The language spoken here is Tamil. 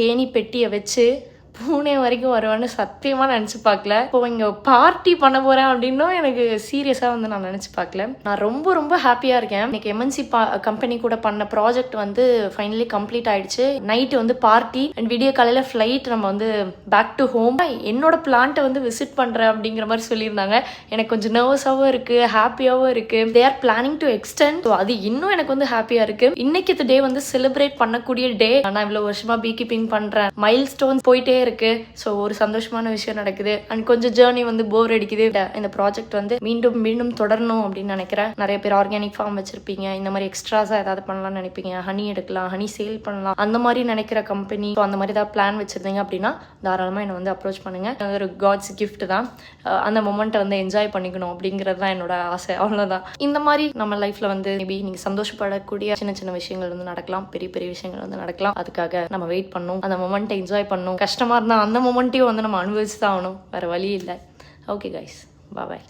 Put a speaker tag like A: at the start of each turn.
A: தேனி பெட்டியை வச்சு பூனே வரைக்கும் வருவான்னு சத்தியமாக நினச்சி பார்க்கல. இப்போ இங்கே பார்ட்டி பண்ண போகிறேன் அப்படின்னும் எனக்கு சீரியஸாக வந்து நான் நினச்சி பார்க்கல. நான் ரொம்ப ரொம்ப ஹாப்பியாக இருக்கேன். இன்னைக்கு எம்என்சி கம்பெனி கூட பண்ண ப்ராஜெக்ட் வந்து ஃபைனலி கம்ப்ளீட் ஆயிடுச்சு. நைட்டு வந்து பார்ட்டி அண்ட் விடிய காலையில் ஃப்ளைட். நம்ம வந்து பேக் டு ஹோம். என்னோட பிளான்ட்டை வந்து விசிட் பண்ணுறேன் அப்படிங்கிற மாதிரி சொல்லியிருந்தாங்க. எனக்கு கொஞ்சம் நர்வஸாகவும் இருக்குது, ஹாப்பியாகவும் இருக்குது. They are planning to extend. அது இன்னும் எனக்கு வந்து ஹாப்பியாக இருக்குது. இன்னைக்கு டே வந்து செலிப்ரேட் பண்ணக்கூடிய டே. நான் இவ்வளோ வருஷமாக பீ கீப்பிங் பண்ணுறேன். மைல் ஸ்டோன்ஸ் போயிட்டே இருக்கு. ஸோ ஒரு சந்தோஷமான விஷயம் நடக்குது அண்ட் கொஞ்சம் ஜேர்னி வந்து போர் அடிக்குது. இந்த ப்ராஜெக்ட் வந்து மீண்டும் மீண்டும் தொடரணும் அப்படின்னு நினைக்கிறேன். நிறைய பேர் ஆர்கானிக் ஃபார்ம் வச்சிருப்பீங்க, இந்த மாதிரி எக்ஸ்ட்ராஸா ஏதாவது பண்ணலாம்னு நினைப்பீங்க, ஹனி எடுக்கலாம், ஹனி சேல் பண்ணலாம், அந்த மாதிரி நினைக்கிற கம்பெனி அந்த மாதிரி ஏதாவது பிளான் வச்சிருந்தீங்க அப்படின்னா தாராளமாக என்னை வந்து அப்ரோச் பண்ணுங்க. ஒரு காட்ஸ் கிஃப்ட் தான். அந்த மொமெண்ட்டை வந்து என்ஜாய் பண்ணிக்கணும் அப்படிங்கிறது தான் என்னோட ஆசை. அவ்வளோதான். இந்த மாதிரி நம்ம லைஃப்ல வந்து மேபி நீங்க சந்தோஷப்படக்கூடிய சின்ன சின்ன விஷயங்கள் வந்து நடக்கலாம், பெரிய பெரிய விஷயங்கள் வந்து நடக்கலாம். அதுக்காக நம்ம வெயிட் பண்ணணும், அந்த மொமெண்ட்டை என்ஜாய் பண்ணணும். கஷ்டமா இருந்தா அந்த மொமெண்ட்டையும் வந்து நம்ம அனுபவிச்சு தான் ஆகணும், வேற வழி இல்லை. ஓகே கைஸ், பாய்.